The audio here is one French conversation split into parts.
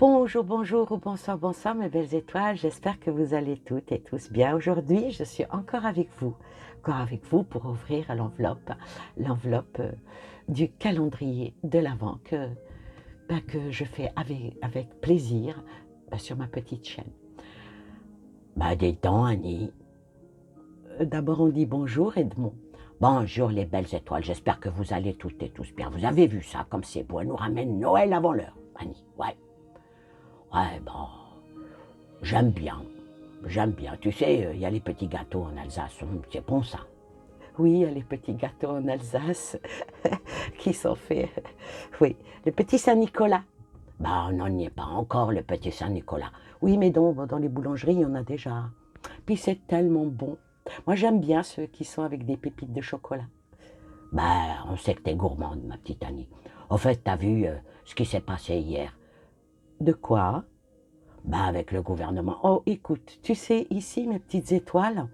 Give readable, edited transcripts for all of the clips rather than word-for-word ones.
Bonjour, bonjour ou bonsoir, bonsoir mes belles étoiles, j'espère que vous allez toutes et tous bien. Aujourd'hui, je suis encore avec vous pour ouvrir l'enveloppe du calendrier de l'Avent que je fais avec plaisir sur ma petite chaîne. Des temps, Annie. D'abord, on dit bonjour, Edmond. Bonjour les belles étoiles, j'espère que vous allez toutes et tous bien. Vous avez vu ça, comme c'est beau, elle nous ramène Noël avant l'heure, Annie, ouais. Ouais, bon, j'aime bien, j'aime bien. Tu sais, il y a les petits gâteaux en Alsace, c'est bon ça. Oui, il y a les petits gâteaux en Alsace qui sont faits, oui, le petit Saint-Nicolas. On n'en y est pas encore, le petit Saint-Nicolas. Oui, mais dans les boulangeries, il y en a déjà. Puis c'est tellement bon. Moi, j'aime bien ceux qui sont avec des pépites de chocolat. On sait que t'es gourmande, ma petite Annie. En fait, t'as vu ce qui s'est passé hier. De quoi? Avec le gouvernement. Oh, écoute, tu sais, ici, mes petites étoiles,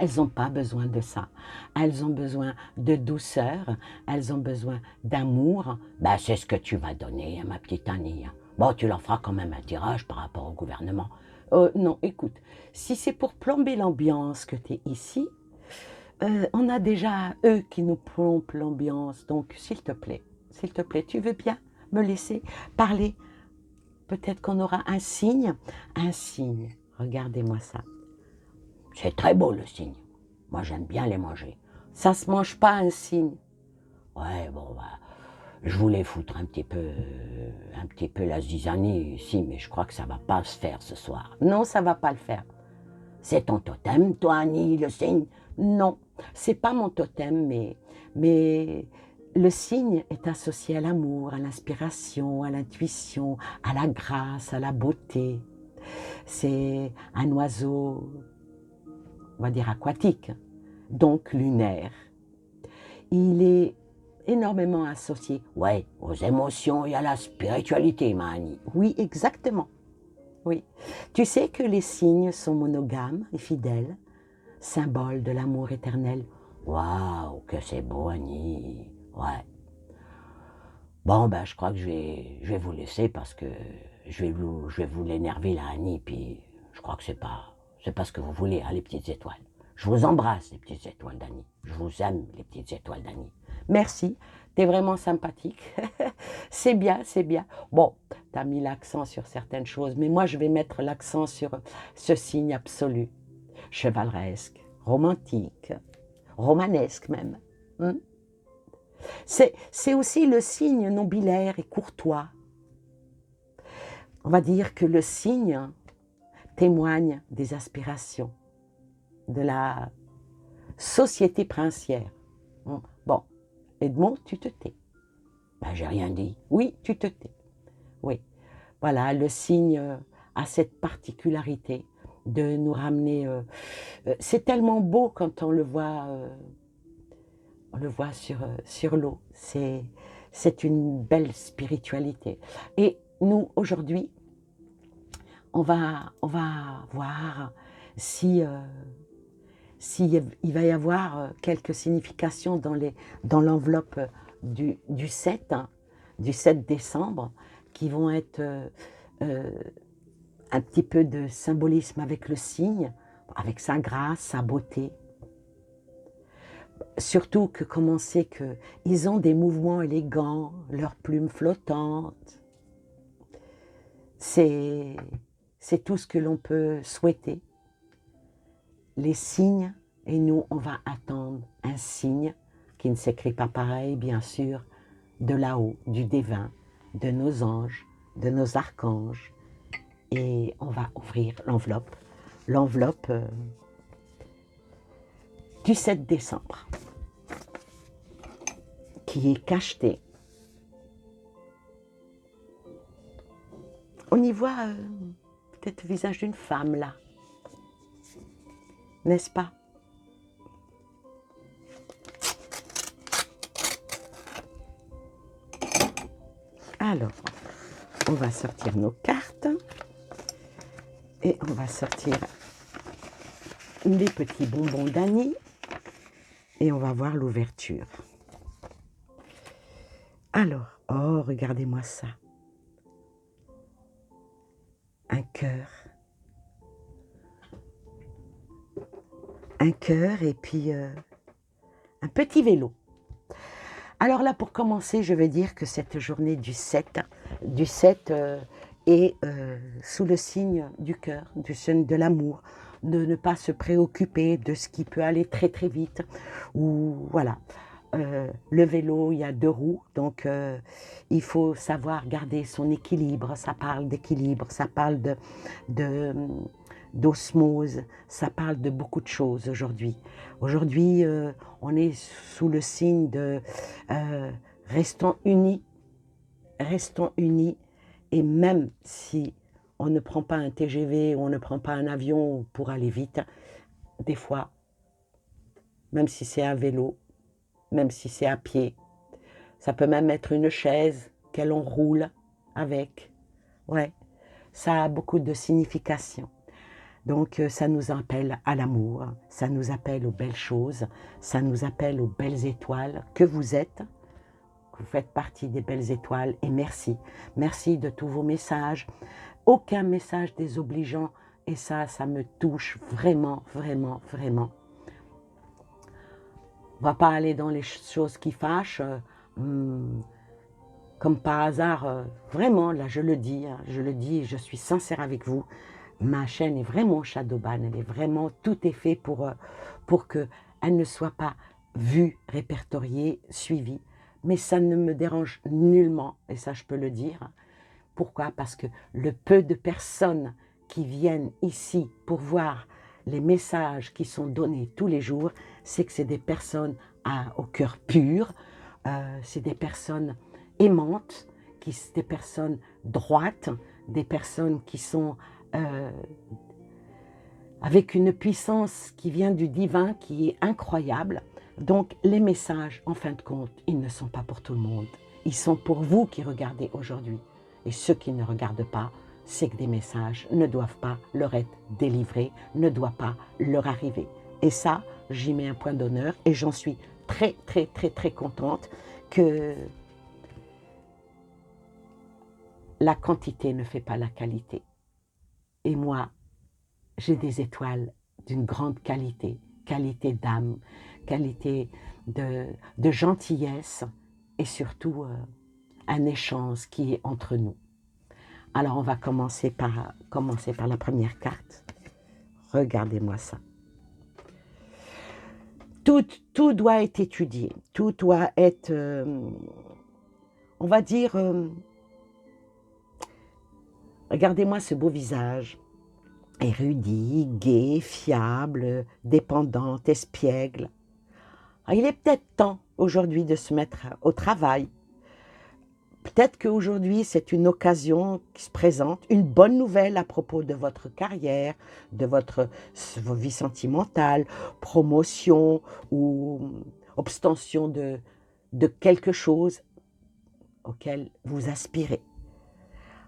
elles n'ont pas besoin de ça. Elles ont besoin de douceur, elles ont besoin d'amour. C'est ce que tu vas donner à ma petite Annie. Bon, tu leur feras quand même un tirage par rapport au gouvernement. Non, écoute, si c'est pour plomber l'ambiance que tu es ici, on a déjà eux qui nous plombent l'ambiance. Donc, s'il te plaît, tu veux bien me laisser parler? Peut-être qu'on aura un signe. Un signe. Regardez-moi ça. C'est très beau le cygne. Moi j'aime bien les manger. Ça se mange pas un cygne. Ouais, bon, je voulais foutre un petit peu la zizanie ici, mais je crois que ça va pas se faire ce soir. Non, ça va pas le faire. C'est ton totem, toi, Annie, le cygne? Non, c'est pas mon totem, mais le cygne est associé à l'amour, à l'inspiration, à l'intuition, à la grâce, à la beauté. C'est un oiseau, on va dire aquatique, donc lunaire. Il est énormément associé, ouais, aux émotions et à la spiritualité, Mani. Oui, exactement. Oui. Tu sais que les cygnes sont monogames et fidèles, symbole de l'amour éternel. Waouh, que c'est beau, Annie. Ouais. Je crois que je vais vous laisser parce que je vais vous l'énerver là, Annie, puis je crois que c'est pas ce que vous voulez, hein, les petites étoiles. Je vous embrasse, les petites étoiles d'Annie. Je vous aime, les petites étoiles d'Annie. Merci, t'es vraiment sympathique. C'est bien, c'est bien. Bon, t'as mis l'accent sur certaines choses, mais moi je vais mettre l'accent sur ce signe absolu, chevaleresque, romantique, romanesque même. Hmm. C'est aussi le signe nobilaire et courtois. On va dire que le signe témoigne des aspirations de la société princière. Bon, Edmond, tu te tais. J'ai rien dit. Oui, tu te tais. Oui. Voilà, le signe a cette particularité de nous ramener. C'est tellement beau quand on le voit sur l'eau. C'est une belle spiritualité. Et nous, aujourd'hui, on va voir si, il va y avoir quelques significations dans l'enveloppe du 7, hein, du 7 décembre, qui vont être euh, un petit peu de symbolisme avec le cygne, avec sa grâce, sa beauté. Surtout que, comme on sait qu'ils ont des mouvements élégants, leurs plumes flottantes, c'est tout ce que l'on peut souhaiter. Les signes, et nous, on va attendre un signe qui ne s'écrit pas pareil, bien sûr, de là-haut, du divin, de nos anges, de nos archanges. Et on va ouvrir l'enveloppe du 7 décembre, qui est cachetée. On y voit peut-être le visage d'une femme, là. N'est-ce pas? Alors, on va sortir nos cartes et on va sortir les petits bonbons d'Annie et on va voir l'ouverture. Alors, oh, regardez-moi ça. un cœur. Un cœur et puis un petit vélo. Alors là, pour commencer, je vais dire que cette journée du 7 est sous le signe du cœur, du signe de l'amour, de ne pas se préoccuper de ce qui peut aller très très vite. Ou voilà, le vélo, il y a deux roues, donc il faut savoir garder son équilibre. Ça parle d'équilibre, ça parle de, d'osmose, ça parle de beaucoup de choses aujourd'hui. Aujourd'hui, on est sous le signe de euh, restons restons unis, et même si on ne prend pas un TGV ou on ne prend pas un avion pour aller vite, des fois, même si c'est un vélo, même si c'est à pied, ça peut même être une chaise qu'elle enroule avec. Ouais, ça a beaucoup de signification. Donc ça nous appelle à l'amour, ça nous appelle aux belles choses, ça nous appelle aux belles étoiles que vous êtes. Vous faites partie des belles étoiles et merci. Merci de tous vos messages. Aucun message désobligeant et ça me touche vraiment, vraiment, vraiment. On ne va pas aller dans les choses qui fâchent. Comme par hasard, vraiment, là je le dis, je suis sincère avec vous. Ma chaîne est vraiment Shadowban, elle est vraiment, tout est fait pour qu'elle ne soit pas vue, répertoriée, suivie. Mais ça ne me dérange nullement, et ça je peux le dire. Pourquoi? Parce que le peu de personnes qui viennent ici pour voir les messages qui sont donnés tous les jours, c'est que c'est des personnes au cœur pur, c'est des personnes aimantes, des personnes droites, des personnes qui sont avec une puissance qui vient du divin qui est incroyable. Donc les messages, en fin de compte, ils ne sont pas pour tout le monde. Ils sont pour vous qui regardez aujourd'hui. Et ceux qui ne regardent pas, c'est que des messages ne doivent pas leur être délivrés, ne doivent pas leur arriver. Et ça, j'y mets un point d'honneur et j'en suis très, très, très, très contente que la quantité ne fait pas la qualité. Et moi, j'ai des étoiles d'une grande qualité, qualité d'âme, qualité de gentillesse et surtout un échange qui est entre nous. Alors on va commencer par la première carte. Regardez-moi ça. Tout doit être étudié, tout doit être, on va dire, regardez-moi ce beau visage. Érudit, gai, fiable, dépendante, espiègle. Il est peut-être temps aujourd'hui de se mettre au travail. Peut-être qu'aujourd'hui c'est une occasion qui se présente, une bonne nouvelle à propos de votre carrière, de votre vie sentimentale, promotion ou obtention de quelque chose auquel vous aspirez.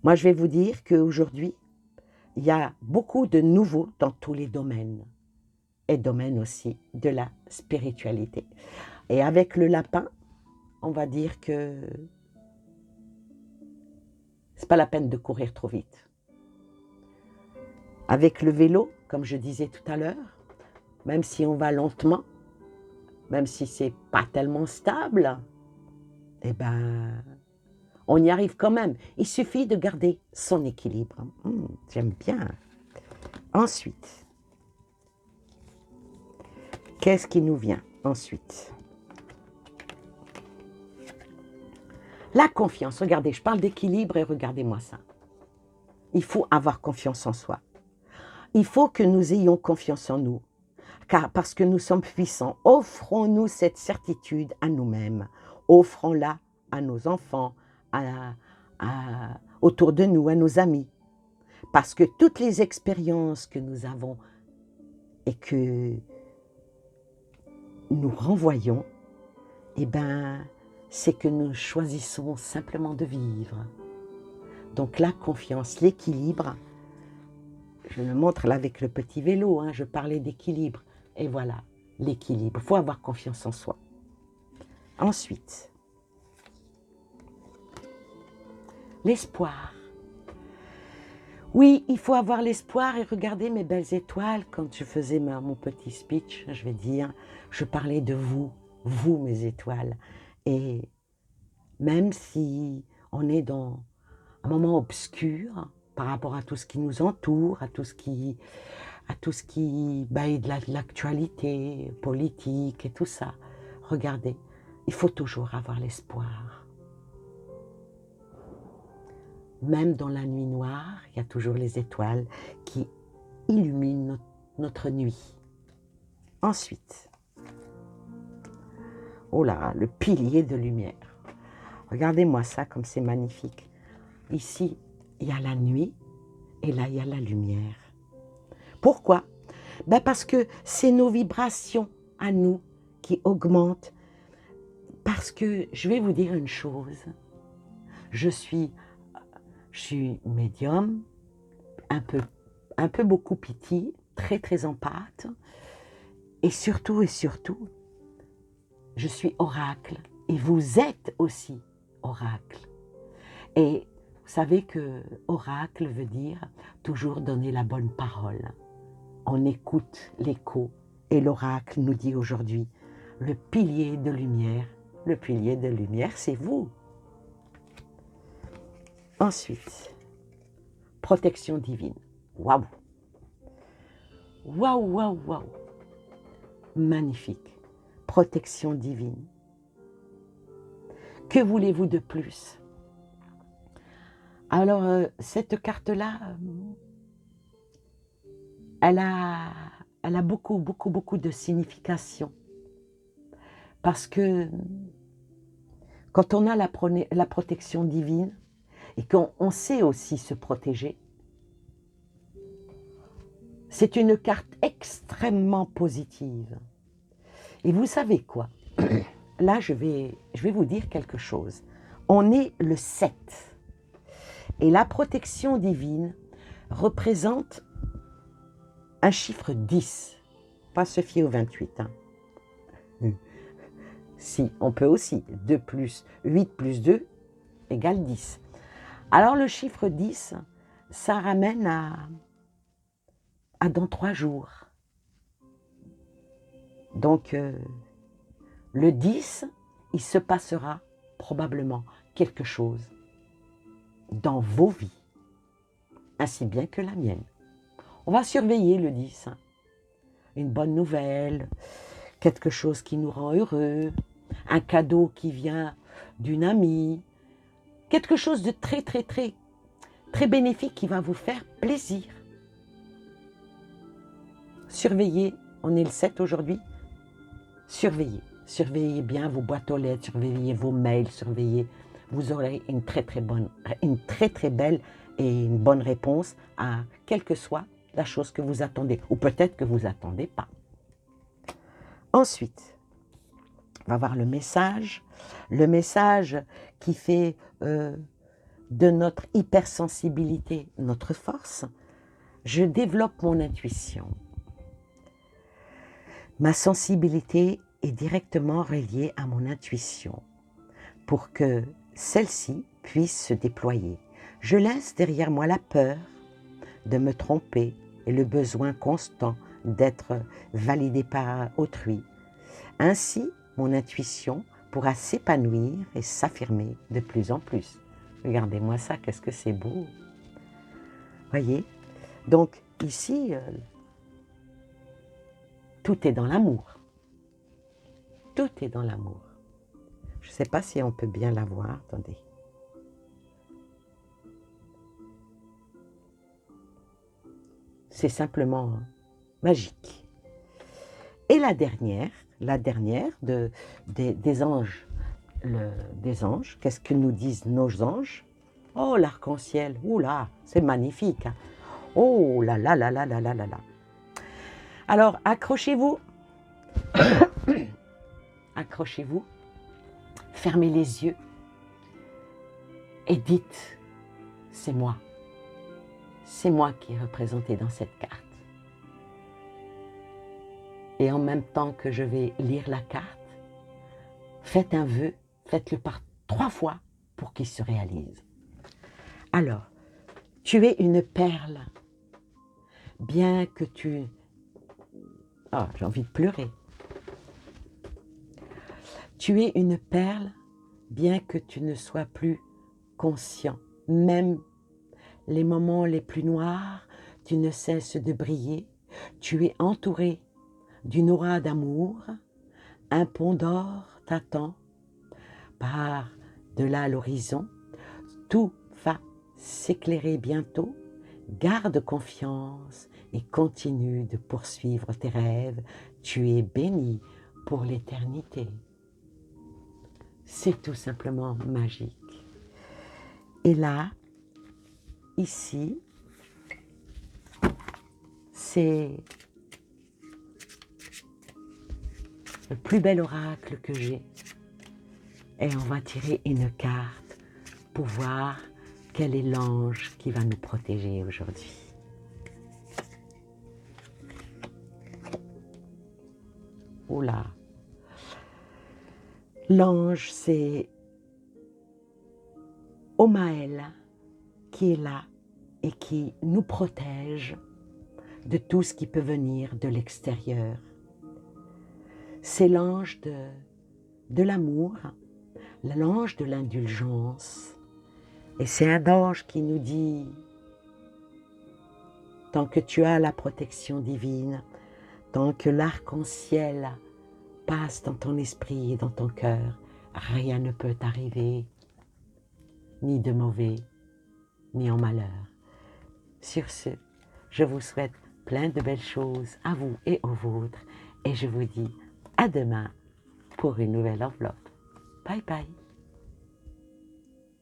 Moi je vais vous dire qu'aujourd'hui, il y a beaucoup de nouveaux dans tous les domaines, et domaine aussi de la spiritualité. Et avec le lapin, on va dire que c'est pas la peine de courir trop vite. Avec le vélo, comme je disais tout à l'heure, même si on va lentement, même si c'est pas tellement stable, eh ben, on y arrive quand même. Il suffit de garder son équilibre. J'aime bien. Ensuite, qu'est-ce qui nous vient ensuite? La confiance. Regardez, je parle d'équilibre et regardez-moi ça. Il faut avoir confiance en soi. Il faut que nous ayons confiance en nous, car parce que nous sommes puissants, offrons-nous cette certitude à nous-mêmes, offrons-la à nos enfants, autour de nous, à nos amis, parce que toutes les expériences que nous avons et que nous renvoyons, eh ben, c'est que nous choisissons simplement de vivre. Donc la confiance, l'équilibre, je le montre là avec le petit vélo, je parlais d'équilibre. Et voilà, l'équilibre. Il faut avoir confiance en soi. Ensuite, l'espoir. Oui, il faut avoir l'espoir et regarder mes belles étoiles. Quand je faisais mon petit speech, je vais dire, je parlais de vous, vous mes étoiles. Et même si on est dans un moment obscur par rapport à tout ce qui nous entoure, à tout ce qui est de l'actualité politique et tout ça, regardez, il faut toujours avoir l'espoir. Même dans la nuit noire, il y a toujours les étoiles qui illuminent notre nuit. Ensuite, oh là, le pilier de lumière. Regardez-moi ça comme c'est magnifique. Ici, il y a la nuit et là, il y a la lumière. Pourquoi? Ben parce que c'est nos vibrations à nous qui augmentent. Parce que je vais vous dire une chose. Je suis médium, un peu beaucoup piti, très empathe. Et surtout, je suis oracle. Et vous êtes aussi oracle. Et vous savez que oracle veut dire toujours donner la bonne parole. On écoute l'écho et l'oracle nous dit aujourd'hui, le pilier de lumière, c'est vous. Ensuite, protection divine. Waouh! Waouh, waouh, waouh! Magnifique. Protection divine. Que voulez-vous de plus? Alors, cette carte-là, elle a beaucoup de signification. Parce que quand on a la protection divine et qu'on sait aussi se protéger, c'est une carte extrêmement positive. Et vous savez quoi? Là, je vais vous dire quelque chose. On est le 7. Et la protection divine représente un chiffre 10. Pas se fier au 28. Hein. Si, on peut aussi. 2 plus 8 plus 2 égale 10. Alors le chiffre 10, ça ramène à dans 3 jours. Donc, le 10, il se passera probablement quelque chose dans vos vies, ainsi bien que la mienne. On va surveiller le 10. Une bonne nouvelle, quelque chose qui nous rend heureux, un cadeau qui vient d'une amie, quelque chose de très bénéfique qui va vous faire plaisir. Surveillez, on est le 7 aujourd'hui, surveillez bien vos boîtes aux lettres, surveillez vos mails, vous aurez une très belle et une bonne réponse à quelle que soit la chose que vous attendez, ou peut-être que vous attendez pas. Ensuite, on va voir le message qui fait de notre hypersensibilité notre force. Je développe mon intuition. Ma sensibilité est directement reliée à mon intuition pour que celle-ci puisse se déployer. Je laisse derrière moi la peur de me tromper et le besoin constant d'être validé par autrui. Ainsi, mon intuition pourra s'épanouir et s'affirmer de plus en plus. Regardez-moi ça, qu'est-ce que c'est beau! Voyez? Donc ici, tout est dans l'amour. Tout est dans l'amour. Je ne sais pas si on peut bien la voir. Attendez. C'est simplement magique. Et la dernière des anges, des anges, qu'est-ce que nous disent nos anges? Oh, l'arc-en-ciel, oula, c'est magnifique. Hein. Oh là là là là là là là là. Alors, accrochez-vous. Accrochez-vous. Fermez les yeux. Et dites, c'est moi. C'est moi qui est représenté dans cette carte. Et en même temps que je vais lire la carte, faites un vœu, faites-le par 3 fois pour qu'il se réalise. Alors, Tu es une perle, bien que tu... Oh, j'ai envie de pleurer. Tu es une perle, bien que tu ne sois plus conscient. Même les moments les plus noirs, tu ne cesses de briller. Tu es entouré d'une aura d'amour. Un pont d'or t'attend. Par de là à l'horizon, tout va s'éclairer bientôt. Garde confiance et continue de poursuivre tes rêves. Tu es béni pour l'éternité. C'est tout simplement magique. Et là, ici, c'est le plus bel oracle que j'ai. Et on va tirer une carte pour voir quel est l'ange qui va nous protéger aujourd'hui. Oula! L'ange, c'est Omaël qui est là et qui nous protège de tout ce qui peut venir de l'extérieur. C'est l'ange de l'amour, l'ange de l'indulgence. Et c'est un ange qui nous dit, tant que tu as la protection divine, tant que l'arc-en-ciel passe dans ton esprit et dans ton cœur, rien ne peut t'arriver, ni de mauvais, ni en malheur. Sur ce, je vous souhaite plein de belles choses à vous et aux vôtres, et je vous dis à demain pour une nouvelle enveloppe. Bye bye.